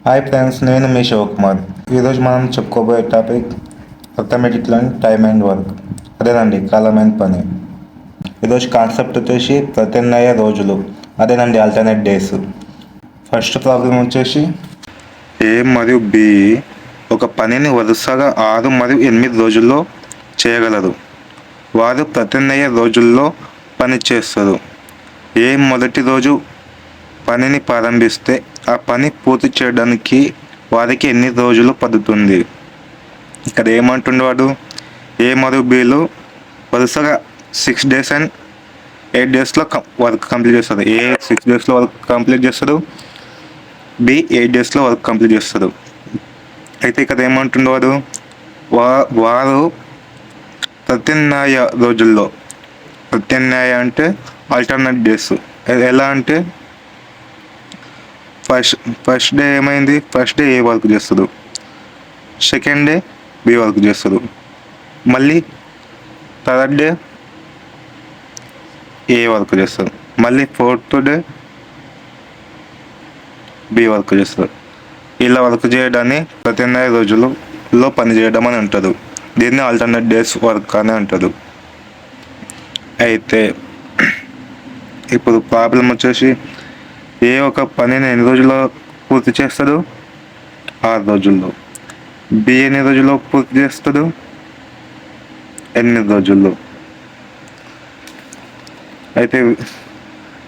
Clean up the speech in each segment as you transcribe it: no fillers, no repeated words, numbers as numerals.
Hi friends, నేను మీ శివకుమార్. ఈరోజు మనం చెప్పుకోబోయే topic arithmetic learn time and work. అదేనండి కాలమైన పని. ఈరోజు కాన్సెప్ట్ వచ్చేసి ప్రత్యామ్నాయ రోజులు. అదేనండి ఆల్టర్నేట్ డేస్. ఫస్ట్ ప్రాబ్లం వచ్చేసి ఏ మరియు బి ఒక పనిని వరుసగా 6 మరియు 8 రోజుల్లో చేయగలరు. వారు ప్రత్యామ్నాయ రోజుల్లో పని చేస్తారు. ఏ మొదటి రోజు పనిని ప్రారంభిస్తే ఆ పని పూర్తి చేయడానికి వారికి ఎన్ని రోజులు పడుతుంది. ఇక్కడ ఏమంటుండేవాడు, ఏ మరియు బిలు వరుసగా 6 days అండ్ 8 daysలో వర్క్ కంప్లీట్ చేస్తారు. ఏ 6 daysలో వర్క్ కంప్లీట్ చేస్తారు, బి 8 daysలో వర్క్ కంప్లీట్ చేస్తారు. అయితే ఇక్కడ ఏమంటుండేవాడు, వారు ప్రత్యామ్నాయ రోజుల్లో, ప్రత్యామ్నాయ అంటే ఆల్టర్నేట్ డేస్. ఎలా అంటే ఫస్ట్ డే ఏమైంది, ఫస్ట్ డే ఏ వర్క్ చేస్తారు, సెకండ్ డే బి వర్క్ చేస్తారు, మళ్ళీ థర్డ్ డే ఏ వర్క్ చేస్తారు, మళ్ళీ ఫోర్త్ డే బి వర్క్ చేస్తారు. ఇలా వర్క్ చేయడాన్ని ప్రత్యామ్నాయ రోజులలో పని చేయడం అని అంటారు. దీన్ని ఆల్టర్నేట్ డేస్ వర్క్ అని అంటారు. అయితే ఇప్పుడు ప్రాబ్లం వచ్చేసి, ఏ ఒక పనిని ఎన్ని రోజుల్లో పూర్తి చేస్తాడు, 6 రోజుల్లో. బి ఎన్ని రోజుల్లో పూర్తి చేస్తాడు, 8 రోజుల్లో. అయితే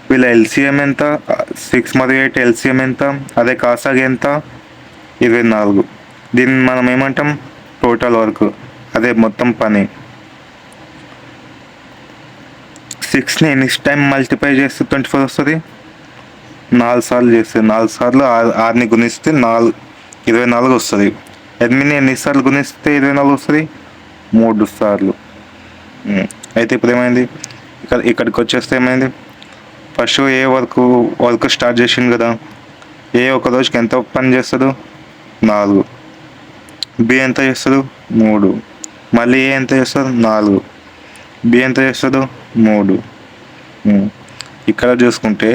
వీళ్ళ ఎల్సిఎం ఎంత, 6 మరియు 8 ఎల్సిఎం ఎంత, అదే కాసాగి ఎంత, 24. దీన్ని మనం ఏమంటాం, టోటల్ వర్క్. అదే మొత్తం పని. 6ని ఎన్ని టైం మల్టిప్లై చేస్తే 24 వస్తుంది, 4 సార్లు చేస్తే, 4 సార్లు 6ని గుణిస్తే 24 వస్తుంది. 8ని ఎన్నిసార్లు గుణిస్తే 24 వస్తుంది, 3 సార్లు. అయితే ఇప్పుడు ఏమైంది, ఇక్కడికి వచ్చేస్తే ఏమైంది, ఫస్ట్ ఏ వర్క్ స్టార్ట్ చేసింది కదా, ఏ ఒక రోజుకి ఎంత పని చేస్తాడు, 4. బి ఎంత చేస్తాడు, 3. మళ్ళీ ఏ ఎంత చేస్తాడు, 4. బి ఎంత చేస్తాడు, 3. ఇక్కడ చూసుకుంటే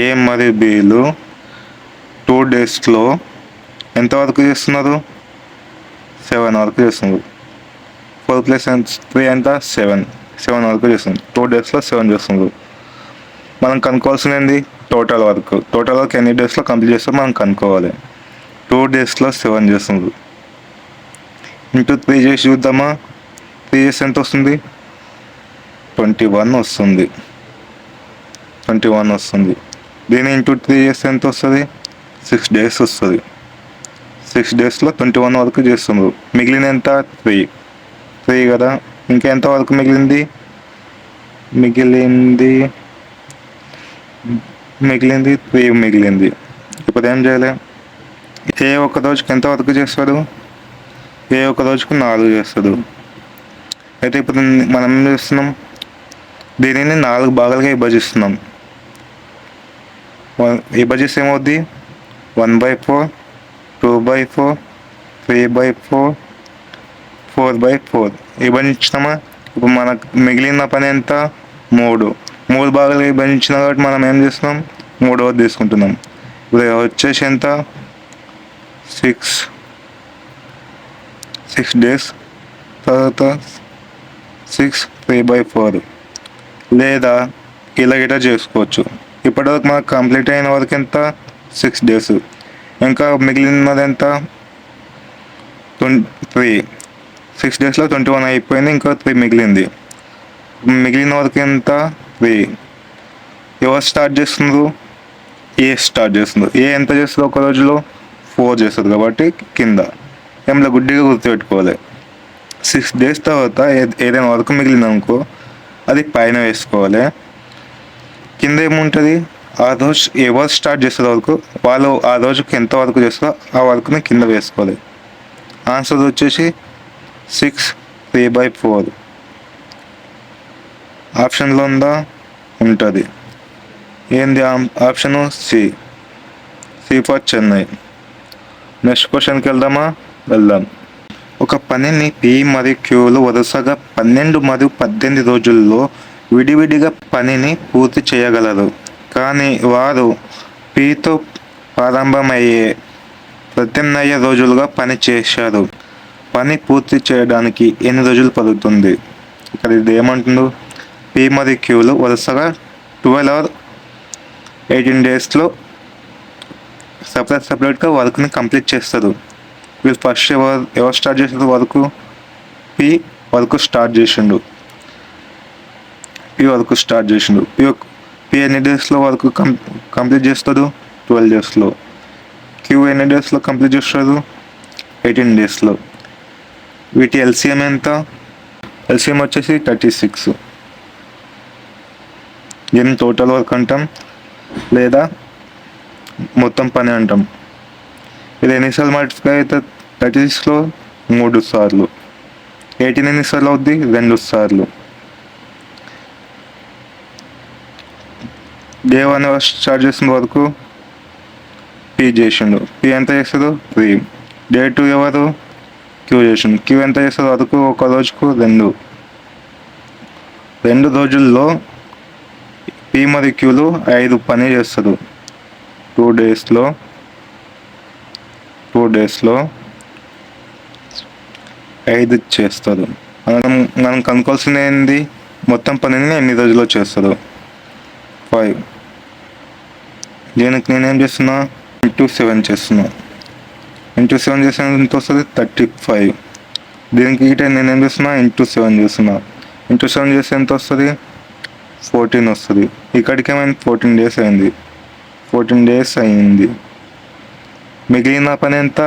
ఏ మరియు బిలు 2 daysలో ఎంత వర్క్ చేస్తున్నారు, 7 వరకు చేస్తున్నారు. 4 + 3 ఎంత, 7 వరకు చేస్తున్నారు. 2 daysలో 7 చేస్తున్నారు. మనం కనుక్కోవాల్సింది ఏంది, టోటల్ వర్క్ ఎన్ని డేస్లో కంప్లీట్ చేస్తారో మనం కనుక్కోవాలి. 2 daysలో 7 చేస్తున్నారు. ఇంటూ 3 చేసి చూద్దామా, 3 చేసి ఎంత వస్తుంది, 21 వస్తుంది. 21 వస్తుంది. దీన్ని ఇంటూ 3 చేస్తే ఎంత వస్తుంది, 6 days వస్తుంది. 6 daysలో 21 వరకు చేస్తున్నారు. మిగిలిన ఎంత, 3 కదా. ఇంకా ఎంత వరకు మిగిలింది, మిగిలింది 3 మిగిలింది. ఇప్పుడు ఏం చేయాలి, ఏ ఒక రోజుకి ఎంత వర్క్ చేస్తాడు, ఏ ఒక రోజుకు 4 చేస్తాడు. అయితే ఇప్పుడు మనం ఏం చేస్తున్నాం, దీనిని 4 భాగాలుగా విభజిస్తున్నాం. విభజిస్తే ఏమవుద్ది, 1/4, 2/4, 3/4, 4/4 విభజించినామా. ఇప్పుడు మనకు మిగిలిన పని ఎంత, 3 భాగాలు విభజించిన కాబట్టి మనం ఏం చేస్తున్నాం, 3వది తీసుకుంటున్నాం. ఇప్పుడు వచ్చేసి ఎంత, 6 days. తర్వాత 6 3/4, లేదా ఇలా గిట చేసుకోవచ్చు. ఇప్పటివరకు మనకు కంప్లీట్ అయిన వరకు ఎంత, 6 days. ఇంకా మిగిలినది ఎంత, 3. 6 daysలో 21 అయిపోయింది, ఇంకా 3 మిగిలింది. మిగిలిన వరకు ఎంత, 3. ఎవరు స్టార్ట్ చేస్తున్నారు, ఏ స్టార్ట్ చేస్తున్నారు. ఏ ఎంత చేస్తుంది ఒక రోజులో, 4 చేస్తుంది. కాబట్టి కింద ఏమన్నా గుడ్డిగా గుర్తుపెట్టుకోవాలి. 6 days తర్వాత ఏదైనా వర్క్ మిగిలింది అనుకో, అది పైన వేసుకోవాలి. కింద ఏముంటుంది, ఆ రోజు ఎవరు స్టార్ట్ చేస్తారు వర్క్, వాళ్ళు ఆ రోజుకి ఎంత వర్క్ చేస్తారో ఆ వర్క్ని కింద వేసుకోవాలి. ఆన్సర్ వచ్చేసి 6 3/4. ఆప్షన్లో ఉందా, ఉంటుంది. ఏంది option, C for Chennai. Next క్వశ్చన్కి వెళ్దాం. ఒక పనిని పి మరియు క్యూలు వరుసగా 12 మరియు 18 రోజుల్లో విడివిడిగా పనిని పూర్తి చేయగలరు. కానీ వారు పితో ప్రారంభమయ్యే ప్రత్యామ్నాయ రోజులుగా పని చేశారు. పని పూర్తి చేయడానికి ఎన్ని రోజులు పడుతుంది? ఇక్కడ ఇది ఏమంటుండు, పి మరియు క్యూలు వరుసగా 12 or 18 డేస్లో సపరేట్గా వర్క్ని కంప్లీట్ చేస్తారు. వీళ్ళు ఫస్ట్ ఎవరు స్టార్ట్ చేసారు వర్క్? పి వర్క్ స్టార్ట్ చేసిండు. పి ఎన్ని డేస్లో వర్క్ కంప్లీట్ చేస్తాడు? 12 డేస్లో. క్యూ ఎన్ని డేస్లో కంప్లీట్ చేస్తాడు? 18 డేస్లో. వీటి ఎల్సిఎం ఎంత? ఎల్సిఎం వచ్చేసి 36. దీన్ని టోటల్ వర్క్ అంటాం లేదా మొత్తం పని అంటాం. ఇది ఎన్నిసార్లు మల్టిప్లై అవుతుంది? 36లో 3 సార్లు. 18 ఎన్నిసార్లు అవుద్ది? 2 సార్లు. డే 1 ఎవరు స్టార్ట్ చేసిన వరకు పి చేసిండు. పి ఎంత చేస్తుందో 3. డే 2 ఎవరు? క్యూ చేసిండు. క్యూ ఎంత చేస్తుంది వరకు? ఒక రోజుకు 2 రోజుల్లో పి మరియు క్యూలు 5 పని చేస్తారు. 2 డేస్లో 5 చేస్తారు. మనం కనుక్కోవాల్సింది ఏంది? మొత్తం పనిని ఎన్ని రోజుల్లో చేస్తారు? 5. దీనికి నేనేం చేస్తున్నా? ఇంటూ 7 చేస్తున్నా. ఇంటూ 7 చేసిన ఎంత వస్తుంది? 35. దీనికి నేనేం చేస్తున్నా? ఇంటూ 7 చేస్తున్నా. ఇంటూ 7 చేస్తే ఎంత వస్తుంది? 14 వస్తుంది. ఇక్కడికి ఏమైంది? 14 డేస్ అయింది. 14 డేస్ అయింది. మిగిలిన పని ఎంత?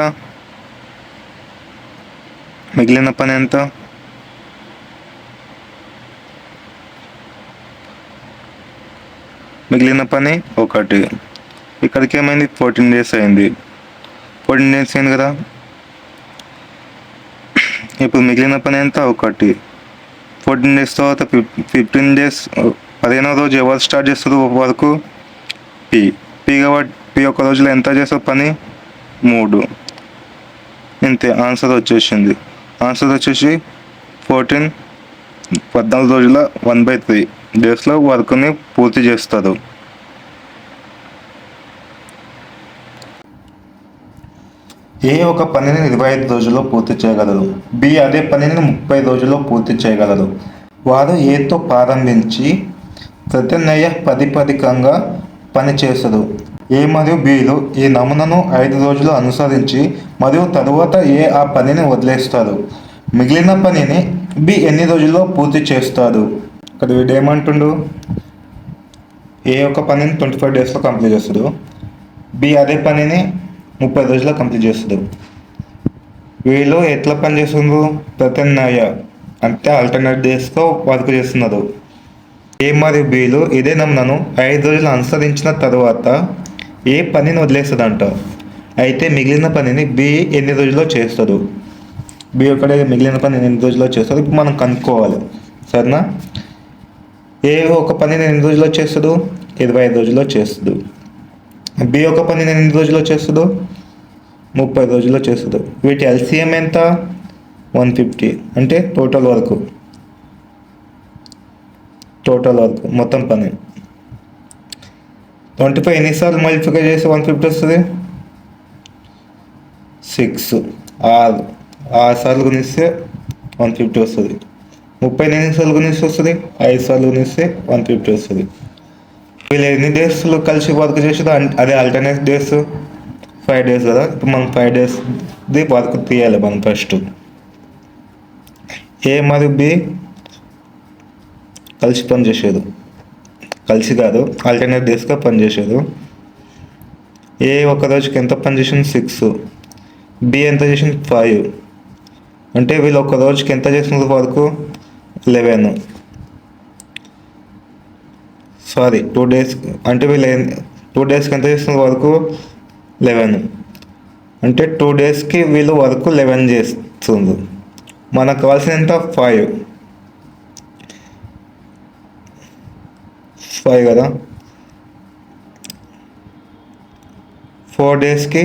మిగిలిన పని 1. ఇక్కడికి ఏమైంది? 14 డేస్ అయింది. 14 డేస్ అయింది కదా. ఇప్పుడు మిగిలిన పని ఎంత? 1. 14 డేస్ తర్వాత 15 డేస్ 15వ రోజు ఎవరు స్టార్ట్ చేస్తారు వరకు? పి కాబట్టి పి ఒక రోజులో ఎంత చేస్తారు పని? 3. ఇంతే. ఆన్సర్ వచ్చేసింది. ఆన్సర్ వచ్చేసి 14 రోజుల 1/3 డేస్లో వర్క్ని పూర్తి చేస్తారు. ఏ ఒక పనిని 25 రోజుల్లో పూర్తి చేయగలరు? బి అదే పనిని 30 రోజుల్లో పూర్తి చేయగలరు. వారు ఏతో ప్రారంభించి ప్రత్యామ్నాయ ప్రాతిపదికంగా పనిచేస్తారు. ఏ మరియు బిలు ఈ నమూనాను 5 రోజులు అనుసరించి మరియు తరువాత ఏ ఆ పనిని వదిలేస్తారు. మిగిలిన పనిని బి ఎన్ని రోజుల్లో పూర్తి చేస్తారు? ఇక్కడ వీడు ఏమంటుండు? ఏ ఒక పనిని 25 డేస్లో కంప్లీట్ చేస్తాడు. బి అదే పనిని 30 రోజుల్లో కంప్లీట్ చేస్తాడు. వీళ్ళు ఎట్లా పని చేస్తుండ్రు? ప్రత్యామ్నాయ అంటే ఆల్టర్నేట్ డేస్లో వర్క్ చేస్తున్నారు. ఏ మరియు బిలు ఇదే నమూనాను 5 రోజులు అనుసరించిన తర్వాత ఏ పనిని వదిలేస్తుందంట. అయితే మిగిలిన పనిని బి ఎన్ని రోజుల్లో చేస్తాడు? బి ఒకటే మిగిలిన పని ఎన్ని రోజుల్లో చేస్తాడు ఇప్పుడు మనం కనుక్కోవాలి. సరేనా? ఏ ఒక పనిని ఎన్ని రోజుల్లో చేస్తాడు? 25 రోజుల్లో చేస్తాడు. బి ఒక పనిని ఎన్ని రోజుల్లో చేస్తాడు? 30 రోజుల్లో చేస్తాడు. వీటి ఎల్సిఎం ఎంత? 150. అంటే టోటల్ వర్క్ మొత్తం పని. 25 ఎన్నిసార్లు మల్టిప్లై చేస్తే 150 వస్తుంది? 6. 6 సార్లు గుణిస్తే 150 వస్తుంది. 30 ఎన్నిసార్లు గుణిస్తే వస్తుంది? 5 సార్లు గుణిస్తే 150 వస్తుంది. వీళ్ళు ఎన్ని డేస్లో కలిసి వర్క్ చేసేదో అదే ఆల్టర్నేట్ డేస్ 5 డేస్ కదా. ఇప్పుడు మనం 5 డేస్ది వర్క్ తీయాలి మనం ఫస్ట్. ఏ మరియు బి కలిసి పనిచేసేది, కలిసి కాదు ఆల్టర్నేట్ డేస్గా పనిచేసేది. ఏ ఒక రోజుకి ఎంత పని చేసింది? 6. బి ఎంత చేసింది? 5. అంటే వీళ్ళు ఒక రోజుకి ఎంత చేసినందుకు వరకు? 11. Sorry 2 days. అంటే వీళ్ళు 2 డేస్కి ఎంత చేస్తున్న వరకు? 11. అంటే 2 డేస్కి వీళ్ళు వరకు 11 చేస్తుంది. మనకు కావాల్సిన ఎంత? 5 కదా. 4 డేస్కి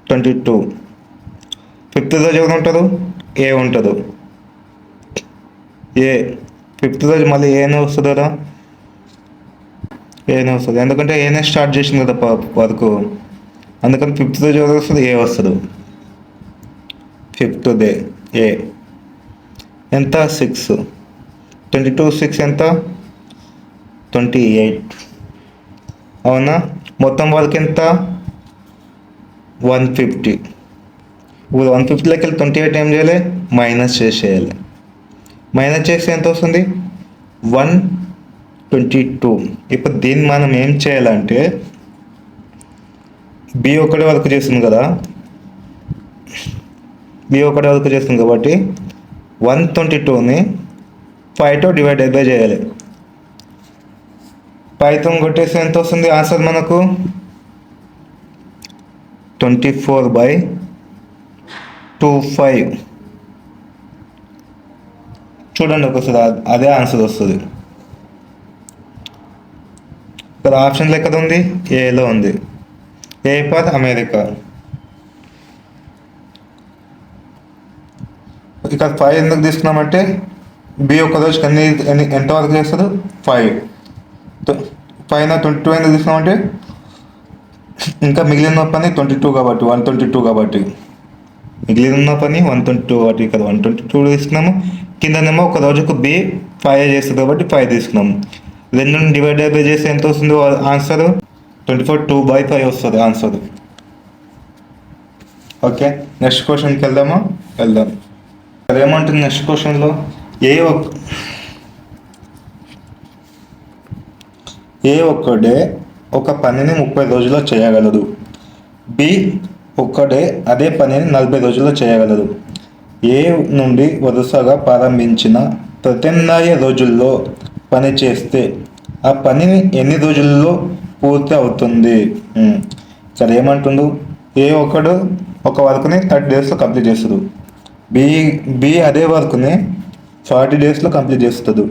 22. 5th రోజు ఎవరు ఉంటారు? ఏ ఉంటుంది. ఏ 5th రోజు మళ్ళీ ఏనే వస్తుంది కదా. ఏనే వస్తుంది ఎందుకంటే ఏనే స్టార్ట్ చేసింది కదా వరకు. అందుకని ఫిఫ్త్ రోజు ఎవరు వస్తుంది? ఏ వస్తుంది. ఫిఫ్త్ డే ఏ ఎంత? 6. 22 6 ఎంత? 28. అవునా? మొత్తం వర్క్ ఎంత? 150. ఇప్పుడు 150లోకి వెళ్ళి 28 ఏం చేయాలి? మైనస్ చేసేయాలి. మైనస్ చేస్తే ఎంత వస్తుంది? 122. ఇప్పుడు దీన్ని మనం ఏం చేయాలంటే బి ఒకటి వర్క్ చేస్తుంది కదా, బి ఒకటి వర్క్ చేస్తుంది కాబట్టి 122ని 5తో డివైడ్ అయితే చేయాలి. 5తో కొట్టేస్తే ఎంత వస్తుంది ఆన్సర్ మనకు? 24/25. చూడండి ఒకసారి, అదే ఆన్సర్ వస్తుంది. ఇక్కడ ఆప్షన్లో ఎక్కడ ఉంది? ఏలో ఉంది. A for America. ఇక్కడ 5 ఎందుకు తీసుకున్నామంటే బి ఒక రోజుకి ఎంత వరకు చేస్తారు? 5. పైన 22 ఎందుకు తీసుకున్నామంటే ఇంకా మిగిలిన పని 22 కాబట్టి 122 కాబట్టి మిగిలిన పని 122 కాబట్టి ఇక్కడ 122 తీసుకున్నాము. కిందనేమో ఒక రోజుకు బి 5 చేస్తుంది కాబట్టి 5 తీసుకున్నాము. రెండుని డివైడ్ బై చేస్తే ఎంత వస్తుంది ఆన్సర్? 24/2/5 వస్తుంది ఆన్సర్. ఓకే, నెక్స్ట్ క్వశ్చన్కి వెళ్దాం. అదేమంటుంది నెక్స్ట్ క్వశ్చన్లో? ఏ ఒక్కడే ఒక పనిని 30 రోజుల్లో చేయగలదు. బి ఒక్కడే అదే పనిని 40 రోజుల్లో చేయగలదు. ఏ నుండి వరుసగా ప్రారంభించిన ప్రత్యామ్నాయ రోజుల్లో పని చేస్తే ఆ పనిని ఎన్ని రోజుల్లో పూర్తి అవుతుంది? సరే, ఏమంటుండు? ఏ ఒక్కడు ఒక వర్క్ని 30 డేస్లో కంప్లీట్ చేస్తుంది. బి అదే వర్క్ని 40 డేస్లో కంప్లీట్ చేస్తుంది.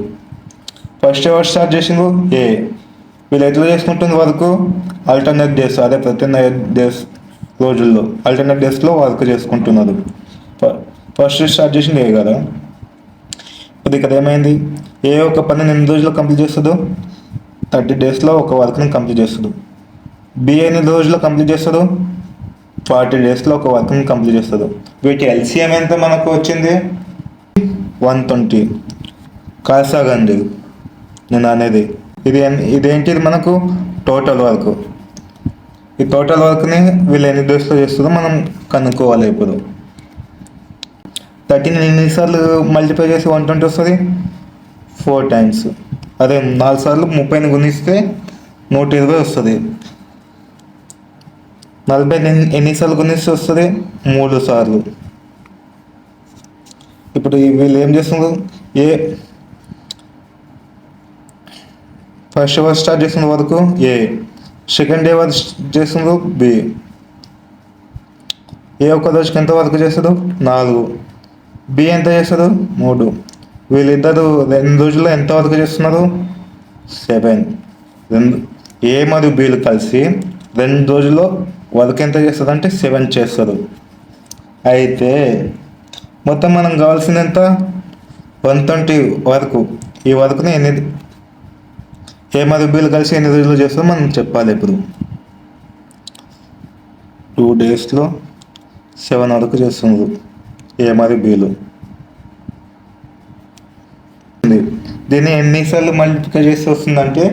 ఫస్ట్ ఎవరు స్టార్ట్ చేసిండు? ఏ. వీళ్ళు ఎట్లా చేసుకుంటుంది వర్క్? ఆల్టర్నేట్ డేస్, అదే ప్రత్యామ్నాయ డేస్ రోజుల్లో ఆల్టర్నేట్ డేస్లో వర్క్ చేసుకుంటున్నారు. ఫస్ట్ స్టార్ట్ చేసింది ఏ కదా. ఇప్పుడు ఇక్కడ ఏమైంది? ఏ ఒక పనిని ఎన్ని రోజుల్లో కంప్లీట్ చేస్తుందో? 30 డేస్లో ఒక వర్క్ని కంప్లీట్ చేస్తుంది. బి ఎన్ని రోజుల్లో కంప్లీట్ చేస్తుంది? 40 డేస్లో ఒక వర్క్ని కంప్లీట్ చేస్తుంది. వీటి ఎల్సిఎం ఎంత మనకు వచ్చింది? 120. కాసాగండి నేను అనేది. ఇదేంటిది మనకు? Total work. ఈ టోటల్ వర్క్ని వీళ్ళు ఎన్ని డేస్లో చేస్తుందో మనం కనుక్కోవాలి. ఇప్పుడు 30ని ఎన్నిసార్లు మల్టిప్లై చేసి 120 వస్తుంది? 4 times. అదే 4 సార్లు 30ని గుణిస్తే 120 వస్తుంది. 40ని ఎన్నిసార్లు గుణిస్తే వస్తుంది? 3 సార్లు. ఇప్పుడు వీళ్ళు ఏం చేస్తున్నారు? ఏ ఫస్ట్ ఎవరు స్టార్ట్ చేస్తున్న వరకు? ఏ. సెకండ్ ఎవరు చేస్తున్నారు? బి. ఏ ఒక్క రోజుకి ఎంత వర్క్ చేస్తారు? 4. బి ఎంత చేస్తారు? 3. వీళ్ళిద్దరు 2 రోజుల్లో ఎంత వర్క్ చేస్తున్నారు? 7. ఏ మరియు బిలు కలిసి 2 రోజుల్లో వర్క్ ఎంత చేస్తుంది అంటే 7 చేస్తారు. అయితే మొత్తం మనం కావాల్సింది ఎంత? 120 వరకు. ఈ వర్క్ని ఏ మరియు బిలు కలిసి ఎన్ని రోజుల్లో చేస్తారో మనం చెప్పాలి. ఇప్పుడు 2 డేస్లో 7 వరకు చేస్తున్నారు ఏ మరియు బిలు. దీన్ని ఎన్నిసార్లు మల్టిప్లై చేసి వస్తుందంటే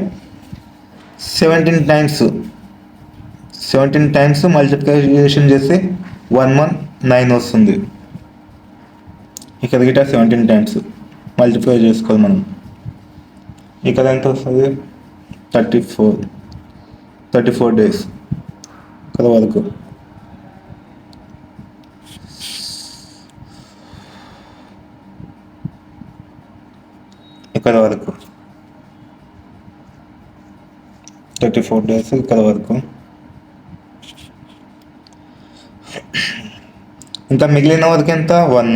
17 టైమ్స్ మల్టిప్లికేషన్ చేస్తే 119 వస్తుంది. ఇక్కడ గిట 17 టైమ్స్ మల్టిప్లై చేసుకోవాలి మనం. ఇక్కడ ఎంత వస్తుంది? 34 డేస్ ఇక్కడ వరకు. ఇక్కడ వరకు 34 డేస్ ఇక్కడ వరకు. ఇంకా మిగిలిన వరకు ఎంత? 1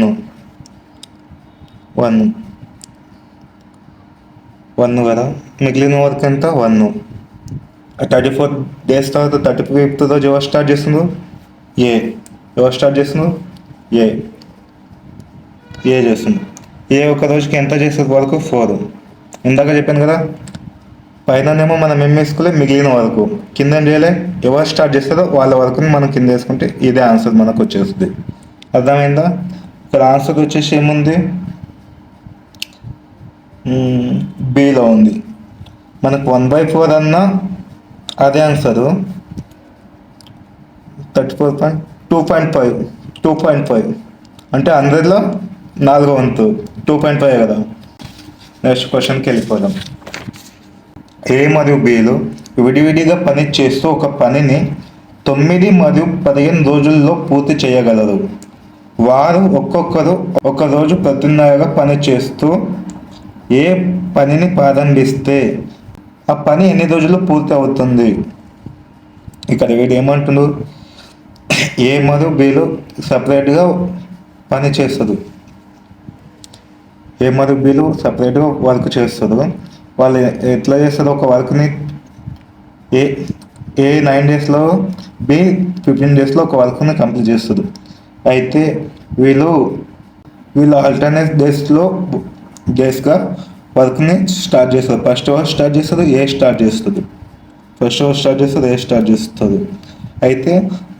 కదా. మిగిలిన వరకు ఎంత? 1. 34 డేస్ తర్వాత 35th రోజు ఎవరు స్టార్ట్ చేస్తుందో? ఏ. ఎవరు స్టార్ట్ చేస్తుందో? ఏ చేస్తుంది. ఏ ఒక రోజుకి ఎంత చేస్తుంది వరకు? 4. ఇందాక చెప్పాను కదా, పైననేమో మనం ఏం వేసుకోలే మిగిలిన వరకు, కింద ఏం చేయాలి, ఎవరు స్టార్ట్ చేస్తారో వాళ్ళ వరకుని మనం కింద వేసుకుంటే ఇదే ఆన్సర్ మనకు వచ్చేస్తుంది. అర్థమైందా? ఇక్కడ ఆన్సర్ వచ్చేసి ఏముంది, బిలో ఉంది. మనకు 1/4 అన్న అదే ఆన్సరు 2.5 2.5 అంటే 100లో 4వ వంతు 2.5 కదా. నెక్స్ట్ క్వశ్చన్కి వెళ్ళిపోదాం. ఏ మరియు బిలు విడివిడిగా పని చేస్తూ ఒక పనిని 9 మరియు 15 రోజుల్లో పూర్తి చేయగలరు. వారు ఒక్కొక్కరు ఒక రోజు ప్రతిన్నరగా పని చేస్తూ ఏ పనిని ప్రారంభిస్తే ఆ పని ఎన్ని రోజుల్లో పూర్తి అవుతుంది. ఇక్కడ వీడు ఏమంటున్నారు, ఏ మరియు బిలు సపరేట్గా పని చేస్తారు, ఏ మరియు బిలు సపరేట్గా వర్క్ చేస్తారు. వాళ్ళు ఎట్లా చేస్తారు, ఒక వర్క్ని ఏ 9 డేస్లో, బి 15 డేస్లో ఒక వర్క్ని కంప్లీట్ చేస్తారు. అయితే వీళ్ళు ఆల్టర్నేట్ డేస్గా వర్క్ని స్టార్ట్ చేస్తారు. ఫస్ట్ అవర్ స్టార్ట్ చేస్తారు, ఏ స్టార్ట్ చేస్తుంది, ఫస్ట్ అవర్ స్టార్ట్ చేస్తారు, ఏ స్టార్ట్ చేస్తుంది. అయితే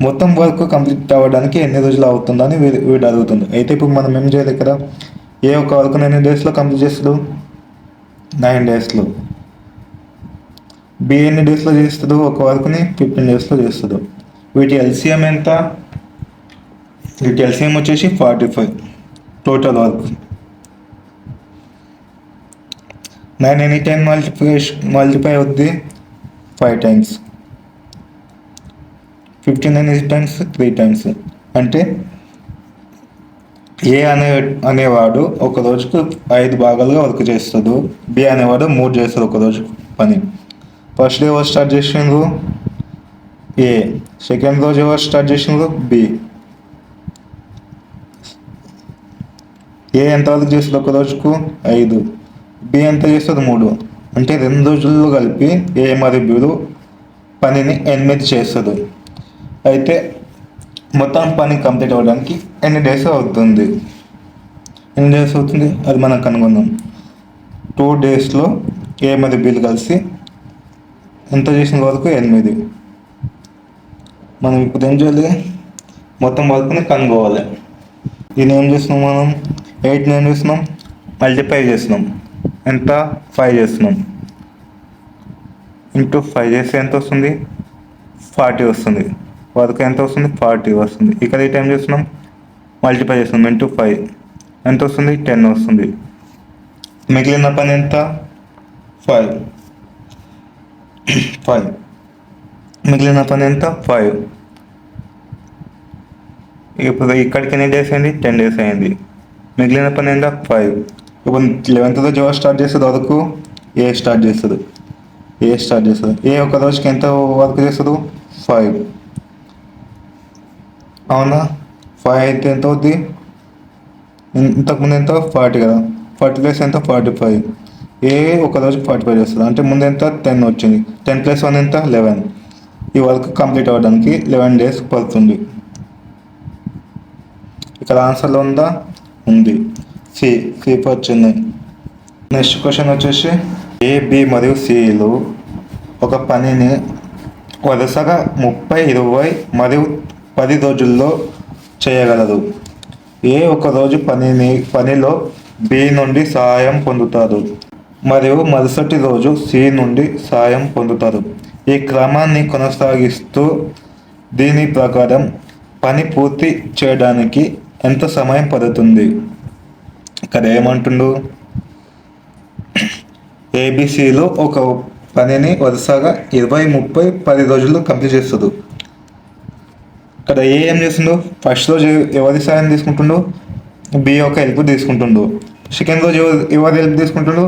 మొత్తం వర్క్ కంప్లీట్ అవ్వడానికి ఎన్ని రోజులు అవుతుందని వీడు అడుగుతుంది. అయితే ఇప్పుడు మనం ఏం చేయాలి, ఇక్కడ ఏ ఒక వర్క్ ఎన్ని డేస్లో కంప్లీట్ చేస్తాడు, 9 డేస్లో. బి ఎన్ని డేస్లో చేస్తాడు, ఒక వర్క్ని 15 డేస్లో చేస్తాడు. వీటి ఎల్సిఎం ఎంత, వీటి ఎల్సిఎం వచ్చేసి 45 total work. 9 any time multiply అవుద్ది 5 times, 15 ఎనీ టైమ్స్ 3 times. అంటే ఏ అనేవాడు ఒక రోజుకు 5 భాగాలుగా వర్క్ చేస్తాడు, బి అనేవాడు 3 చేస్తాడు ఒక రోజు పని. ఫస్ట్ డే ఎవరు స్టార్ట్ చేసిండ్రు, ఏ. సెకండ్ రోజు ఎవరు స్టార్ట్ చేసిండ్రు, బి. ఏ ఎంత వర్క్ చేస్తుంది ఒక రోజుకు 5, బి ఎంత చేస్తుంది 3. అంటే 2 రోజుల్లో కలిపి ఏ మరియు బిలు పనిని 8 చేస్తుంది. అయితే మొత్తం పని కంప్లీట్ అవ్వడానికి ఎన్ని డేస్ అవుతుంది, అది మనం కనుగొందాం. 2 డేస్లో ఏ మరియు బిలు కలిసి ఎంత చేసిన వరకు 8. మనం ఇప్పుడు ఏం చేయాలి, మొత్తం వర్క్ని కనుక్కోవాలి. దీన్ని ఏం చేస్తున్నాం, మనం 8ని ఏం చేస్తున్నాం, మల్టిప్లై చేస్తున్నాం, ఎంత 5 చేస్తున్నాం, ఇంటూ 5 చేస్తే ఎంత వస్తుంది, 40 వస్తుంది. వర్క్ ఎంత వస్తుంది, 40 వస్తుంది. ఇక్కడ ఈ టైం చేస్తున్నాం, మల్టిప్లై చేస్తున్నాం, ఇంటూ 5 ఎంత వస్తుంది, 10 వస్తుంది. మిగిలిన పని ఎంత, 5. మిగిలిన పని ఎంత, 5. ఇప్పుడు ఇక్కడికి ఎన్ని డేస్ అయింది, 10 డేస్ అయింది. మిగిలిన పని ఎంత, 5. ఇప్పుడు 11th రోజు ఎవరు స్టార్ట్ చేస్తుంది వరకు, ఏ స్టార్ట్ చేస్తుంది, ఏ ఒక రోజుకి ఎంత వర్క్ చేస్తుంది, 5. అవునా, 5 అయితే ఎంత అవుద్ది, ఇంతకుముందు ఎంత 40 కదా, 40 ప్లస్ ఎంత 45. ఏ ఒక రోజు 45 చేస్తుంది, అంటే ముందు ఎంత 10 వచ్చింది, 10 + 1 ఎంత 11. ఈ వర్క్ కంప్లీట్ అవ్వడానికి 11 డేస్ పడుతుంది. ఇక్కడ ఆన్సర్లో ఉందా, ఉంది, సి వచ్చింది. నెక్స్ట్ క్వశ్చన్ వచ్చేసి, ఏ, బి మరియు సిలు ఒక పనిని వరుసగా 30, 20 మరియు 10 రోజుల్లో చేయగలరు. ఏ ఒక రోజు పనిలో బి నుండి సహాయం పొందుతారు మరియు మరుసటి రోజు సి నుండి సహాయం పొందుతారు. ఈ క్రమాన్ని కొనసాగిస్తూ దీని ప్రకారం పని పూర్తి చేయడానికి ఎంత సమయం పడుతుంది. ఇక్కడ ఏమంటుండు, ఏబిసిలో ఒక పనిని వరుసగా 20, 30, 10 రోజుల్లో కంప్లీట్ చేస్తుంది. ఇక్కడ ఏం చేస్తుండు, ఫస్ట్ రోజు ఎవరి సాయం తీసుకుంటుండు, బి యొక్క హెల్ప్ తీసుకుంటుండు. సెకండ్ రోజు ఎవరి హెల్ప్ తీసుకుంటుండు,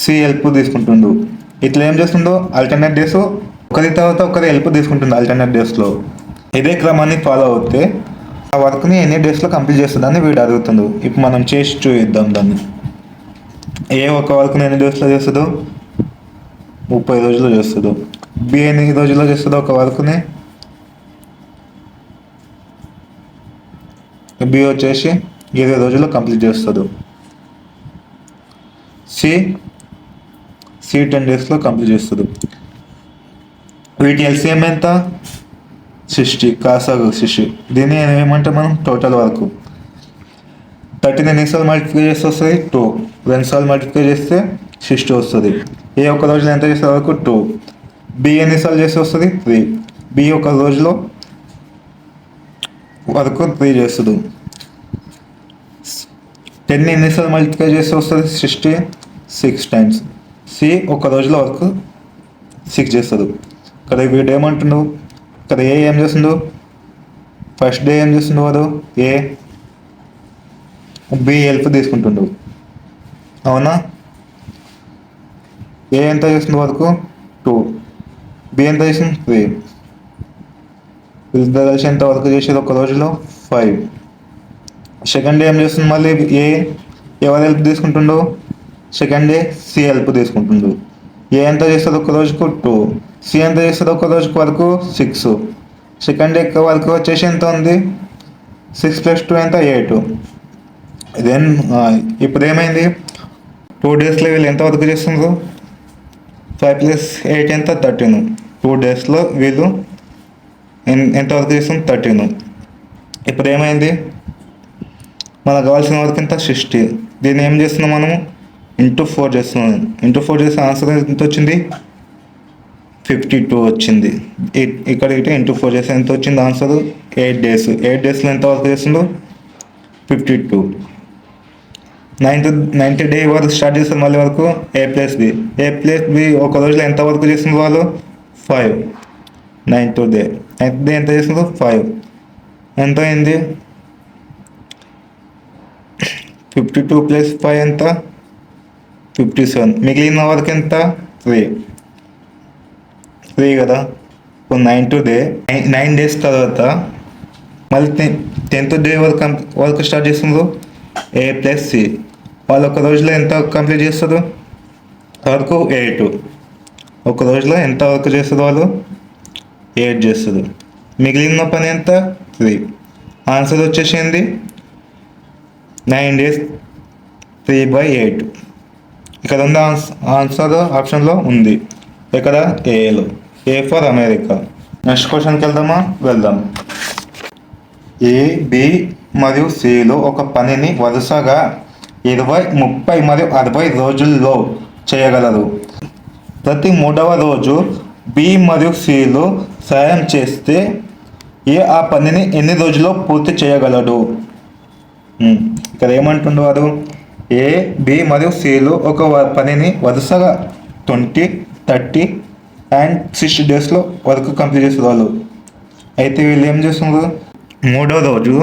సి హెల్ప్ తీసుకుంటుండు. ఇట్లా ఏం చేస్తుండో ఆల్టర్నేట్ డేస్ ఒకరి తర్వాత ఒకరి హెల్ప్ తీసుకుంటుండు. ఆల్టర్నేట్ డేస్లో ఇదే క్రమాన్ని ఫాలో అవుతే ఆ వర్క్ని ఎన్ని డేస్లో కంప్లీట్ చేస్తుందని వీడు అడుగుతుండు. ఇప్పుడు మనం చేసి చూద్దాం దాన్ని. ఏ ఒక వర్క్ని ఎన్ని డేస్లో చేస్తుందో, 30 రోజుల్లో చేస్తుందో. బి ఎన్ని రోజుల్లో చేస్తుందో ఒక వర్క్ని, బి వచ్చేసి 20 రోజుల్లో కంప్లీట్ చేస్తుంది. సి సి 10 డేస్లో కంప్లీట్ చేస్తుంది. వీటి ఎల్సిఎం ఎంత? 60, కాసాగు 60. దీన్ని ఏమంటే మనం టోటల్ వర్క్ 13 ఎన్నిసార్లు మల్టిప్లై చేస్తే వస్తుంది 2, 2 సార్లు మల్టిప్లై చేస్తే 60 వస్తుంది. ఏ ఒక రోజులో ఎంత చేసే వరకు 2. బి ఎన్నిసార్లు చేస్తే వస్తుంది 3. బి ఒక రోజులో వరకు 3 చేస్తుంది. 10 ఎన్నిసార్లు మల్టిప్లై చేస్తే వస్తుంది 60, 6 టైమ్స్. సి ఒక రోజులో వరకు 6 చేస్తుంది. ఇక్కడ వీడు ఏమంటుండు, ఇక్కడ ఏ ఏం చేస్తుండు, ఫస్ట్ డే ఏం చేస్తుండు వాడు ఏ బి హెల్ప్ తీసుకుంటుండు, అవునా? ఏ ఎంత చేస్తుంది వరకు 2, బి ఎంత చేసింది 3. వీళ్ళిద్దరు కలిసి ఎంత వర్క్ చేసేది ఒక రోజులో 5. సెకండ్ డే ఏం చేస్తుంది మళ్ళీ ఏ ఎవరు హెల్ప్ తీసుకుంటుండు, సెకండ్ డే సి హెల్ప్ తీసుకుంటుండు. ఏ ఎంత చేస్తుంది ఒక రోజుకు 2, సి ఎంత చేస్తుంది ఒక రోజుకు వరకు 6. సెకండ్ డే వరకు వచ్చేసి ఎంత ఉంది 6 + 2 ఎంత 8. దెన్ ఇప్పుడు ఏమైంది 2 డేస్లో వీళ్ళు ఎంత వర్క్ చేస్తుండ్రు 5 + 8 ఎంత 13. 2 డేస్లో వీళ్ళు ఎంత వర్క్ చేస్తుంది 13. ఇప్పుడు ఏమైంది మనకు కావాల్సిన వర్క్ ఎంత 60. దీన్ని ఏం చేస్తున్నాం మనము ఇంటూ 4 చేస్తున్నాం. ఇంటూ 4 చేస్తే ఆన్సర్ ఎంత వచ్చింది 52 వచ్చింది. ఇక్కడ ఇంటూ 4 చేస్తే ఎంత వచ్చింది ఆన్సర్ 8 డేస్. 8 డేస్లో ఎంత వర్క్ చేస్తుందో 52. 9th డే వరకు స్టార్ట్ చేస్తారు మళ్ళీ వరకు ఏ ప్లస్ బి ఒక రోజులో ఎంత వర్క్ చేస్తుంది వాళ్ళు 5. 9th డే ఎంత చేస్తుందో 5. ఎంత అయింది 52 + 5 ఎంత 57. మిగిలిన వర్క్ ఎంత 3 కదా. ఇప్పుడు 9th డే 9 డేస్ తర్వాత మళ్ళీ 10th డే వర్క్ స్టార్ట్ చేస్తుండ్రు ఏ ప్లస్ సి. వాళ్ళు ఒక రోజులో ఎంత కంప్లీట్ చేస్తారు వరకు 8. ఒక రోజులో ఎంత వర్క్ చేస్తారు వాళ్ళు 8 చేస్తారు. మిగిలిన పని ఎంత 3. ఆన్సర్ వచ్చేసింది 9 డేస్ 3/8. ఇక్కడ ఉంది ఆన్సర్ ఆప్షన్లో ఉంది, ఇక్కడ ఏలో ఏ ఫర్ అమెరికా. నెక్స్ట్ క్వశ్చన్కి వెళ్దాం. ఏ బి మరియు సిలో ఒక పనిని వరుసగా 20, 30 మరియు 60 రోజుల్లో చేయగలరు. ప్రతి 3వ రోజు బి మరియు సిలో సాయం చేస్తే ఏ ఆ పనిని ఎన్ని రోజుల్లో పూర్తి చేయగలడు? ఇక్కడ ఏమంటున్నారు, ఏ బి మరియు సిలో ఒక పనిని వరుసగా 20, 30 అండ్ 60 డేస్లో వర్క్ కంప్లీట్ చేస్తారు వాళ్ళు. అయితే వీళ్ళు ఏం చేస్తున్నారు 3వ రోజు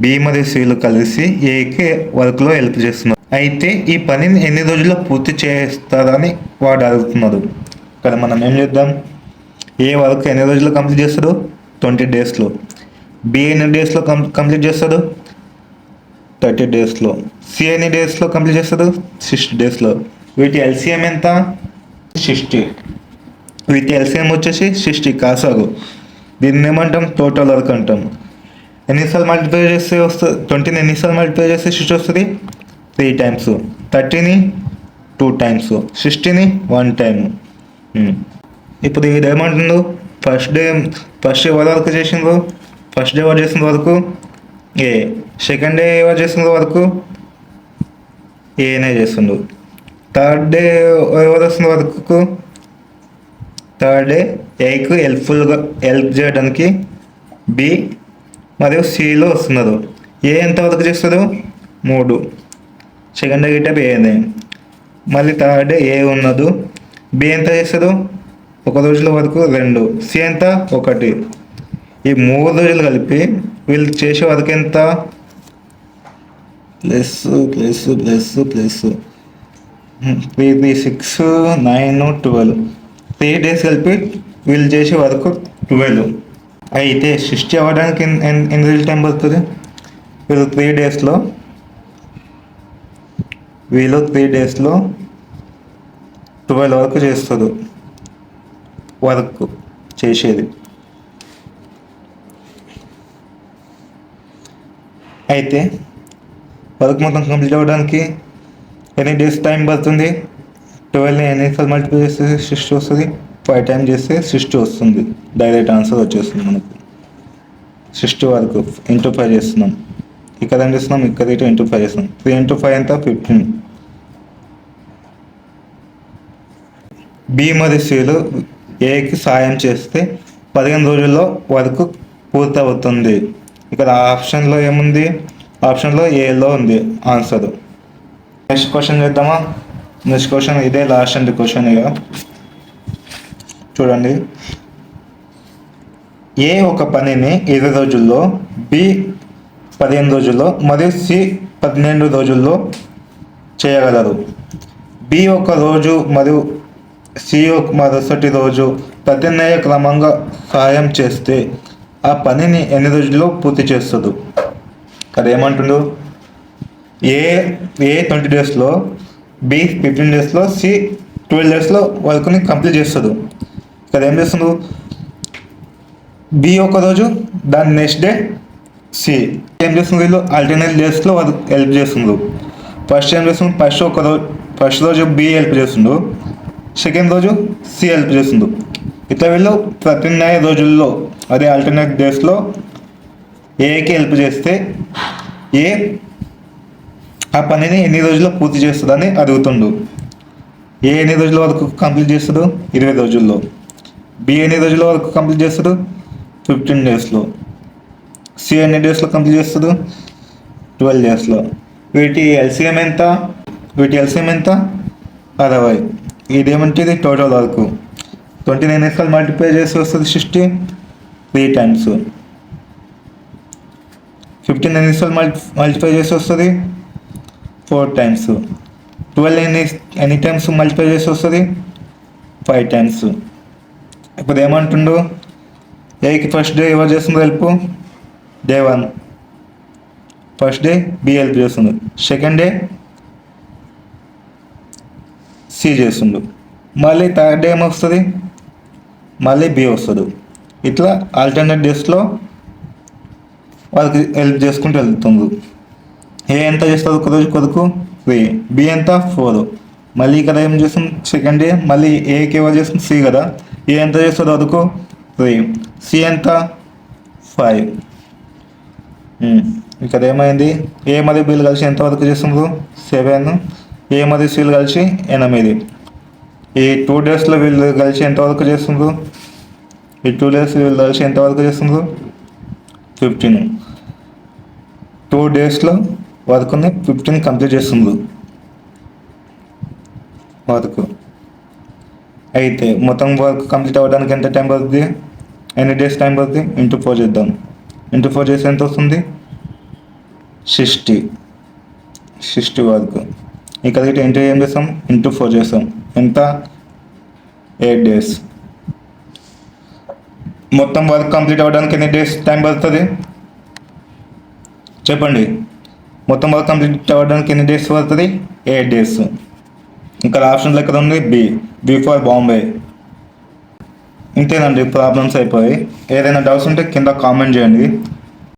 బి మరియు సిలు కలిసి ఏకి వర్క్లో హెల్ప్ చేస్తున్నారు. అయితే ఈ పనిని ఎన్ని రోజుల్లో పూర్తి చేస్తారని వాడు అడుగుతున్నారు. ఇక్కడ మనం ఏం చేద్దాం, ఏ వర్క్ ఎన్ని రోజుల్లో కంప్లీట్ చేస్తాడు 20 డేస్లో. బి ఎన్ని డేస్లో కంప్లీట్ చేస్తాడు 30 డేస్లో. సి ఎన్ని డేస్లో కంప్లీట్ చేస్తాడు 60 డేస్లో. వీటి ఎల్సిఎం ఎంత 60. వీటి ఎల్సిఎం వచ్చేసి 60 కాసాగు. దీన్ని ఏమంటాం టోటల్ వర్క్ అంటాం. ఎన్నిసార్లు మల్టిప్లై చేస్తే వస్తుంది 20ని ఎన్నిసార్లు మల్టిప్లై చేస్తే 60 వస్తుంది 3 టైమ్స్. 30ని 2 టైమ్స్. 60ని 1 టైమ్. ఇప్పుడు ఇది ఏమంటుందో ఫస్ట్ డే ఎవరు వర్క్ చేసిండ్రు, ఫస్ట్ డే ఎవరు చేసిన వరకు ఏ, సెకండ్ డే ఎవరు చేసిన వరకు ఏనే చేస్తుండ్రు. థర్డ్ డే ఎవరు వస్తున్న వరకు థర్డ్ డే ఏకు హెల్ప్ చేయడానికి బి మరియు సిలో వస్తున్నారు. ఏ ఎంత వర్క్ చేస్తారు 3. సెకండ్ డే గిట్ట ఏనే. మళ్ళీ థర్డ్ డే ఏ ఉన్నది. బి ఎంత చేస్తారు ఒక రోజుల వరకు 2. సి ఎంత 1. ఈ 3 రోజులు కలిపి వీళ్ళు చేసే వర్క్ ఎంత ప్లస్ 3, 6, 9, 12. 3 డేస్ కలిపి వీళ్ళు చేసే వరకు 12. అయితే 60 అవ్వడానికి ఎన్ని రోజులు టైం పడుతుంది? వీళ్ళు 3 డేస్లో 12 వరకు చేస్తారు వర్క్ చేసేది. అయితే వర్క్ మొత్తం కంప్లీట్ అవ్వడానికి ఎన్ని డేస్ టైం పడుతుంది 12ని ఎన్నిసార్లు మల్టిప్లై చేస్తే 60 వస్తుంది? 5 టైమ్స్ చేస్తే 60 వస్తుంది. డైరెక్ట్ ఆన్సర్ వచ్చేస్తుంది మనకు. 60 వరకు ఇంటూ 5 చేస్తున్నాం. ఇక్కడ ఏం చేస్తున్నాం? ఇక్కడ ఇటు ఇంటూ 5 చేస్తున్నాం. 3 ఇంటూ 5 ఎంత? 15. బి మరియు సిలు ఏకి సాయం చేస్తే 15 రోజుల్లో వరకు పూర్తవుతుంది. ఇక్కడ ఆప్షన్లో ఏముంది? ఆప్షన్లో ఏలో ఉంది ఆన్సర్. నెక్స్ట్ క్వశ్చన్ చేద్దామా? నెక్స్ట్ క్వశ్చన్ ఇదే లాస్ట్ అండ్ క్వశ్చన్. ఇక చూడండి, ఏ ఒక పనిని 20 రోజుల్లో, బి 15 రోజుల్లో మరియు సి 12 రోజుల్లో చేయగలరు. బి ఒక రోజు మరియు సి ఒక మరుసటి రోజు ప్రత్యామ్నాయ క్రమంగా సహాయం చేస్తే ఆ పనిని ఎన్ని రోజుల్లో పూర్తి చేస్తుంది? ఇక్కడ ఏమంటుండు? ఏ 20 డేస్లో, బి 15 డేస్లో, సి 12 డేస్లో వర్క్ని కంప్లీట్ చేస్తుంది. ఇక్కడ ఏం చేస్తుంది? బి ఒక రోజు, దాని నెక్స్ట్ డే సి ఏం చేస్తుంది? వీళ్ళు ఆల్టర్నేట్ డేస్లో వర్క్ హెల్ప్ చేస్తుంది. ఫస్ట్ ఏం చేస్తుంది? ఫస్ట్ రోజు బి హెల్ప్ చేస్తుండు, సెకండ్ రోజు సి హెల్ప్ చేస్తుండు. ఇట్లా వీళ్ళు ప్రత్యామ్నాయ రోజుల్లో, అదే ఆల్టర్నేట్ డేస్లో ఏకి హెల్ప్ చేస్తే ఏ ఆ పనిని ఎన్ని రోజుల్లో పూర్తి చేస్తుందని అడుగుతుండు. ఏ ఎన్ని రోజుల వరకు కంప్లీట్ చేస్తాడు? 20 రోజుల్లో. బి ఎన్ని రోజుల వరకు కంప్లీట్ చేస్తాడు? 15 డేస్లో. సి ఎన్ని డేస్లో కంప్లీట్ చేస్తాడు? 12 డేస్లో. వీటి ఎల్సిఎం ఎంత? 60. ఇదేమంటే టోటల్ వర్క్ 29 ఎస్ఎల్ మల్టిప్లై చేసి వస్తుంది 60, 3 టైమ్స్. 15 ఎస్ఎల్ మల్టిప్లై చేసి వస్తుంది 4 టైమ్స్. 12 ఎన్ని టైమ్స్ మల్టిప్లై చేసి వస్తుంది? 5 టైమ్స్. ఇప్పుడు ఏమంటుండు? ఏకి ఫస్ట్ డే ఎవరు చేస్తుందో help? Day 1 first day B help చేస్తుంది, సెకండ్ డే సి చేస్తుండు, మళ్ళీ థర్డ్ డే ఏమొస్తుంది? మళ్ళీ బి వస్తుంది. ఇట్లా ఆల్టర్నేట్ డేస్లో వాళ్ళకి హెల్ప్ చేసుకుంటూ వెళ్తుంది. ఏ ఎంత చేస్తుంది ఒక రోజు కొరకు? 3. బి ఎంత? 4. మళ్ళీ ఇక్కడ ఏం చేస్తుంది? సెకండ్ డే మళ్ళీ ఏకి ఎవరు చేస్తుంది? సి కదా. ఏ ఎంత చేస్తుంది వరకు? 3. సి ఎంత? 5. ఇక్కడ ఏమైంది? ఏ మరియు బిలు కలిసి ఎంతవరకు చేస్తుండ్రు? 7. ఏ మరియు సిలు కలిసి 8. ఈ 2 డేస్లో వీళ్ళు కలిసి ఎంతవరకు చేస్తుండ్రు? ఈ 2 డేస్ వీళ్ళు కలిసి ఎంతవరకు చేస్తుండ్రు? 15. 2 డేస్లో వర్క్ని 15 కంప్లీట్ చేస్తుండ్రు వర్క్. అయితే మొత్తం వర్క్ కంప్లీట్ అవ్వడానికి ఎంత టైం పడుతుంది? ఎన్ని డేస్ టైం పడుతుంది? ఇంటూ 4 చేద్దాం. ఇంటూ 4 చేస్తే ఎంత వస్తుంది? 60 వర్క్. ఇక్కడ ఇంటూ ఏం చేస్తాం? ఇంటూ 4 చేస్తాం. ఎంత? 8 డేస్. మొత్తం వర్క్ కంప్లీట్ అవ్వడానికి ఎన్ని డేస్ టైం పడుతుంది చెప్పండి? మొత్తం వర్క్ కంప్లీట్ అవ్వడానికి ఎన్ని డేస్ పడుతుంది? 8 డేస్. ఇక్కడ ఆప్షన్లో ఎక్కడ ఉంది? B for Bombay. ఇంతేనండి, ప్రాబ్లమ్స్ అయిపోయి. ఏదైనా డౌట్స్ ఉంటే కింద కామెంట్ చేయండి.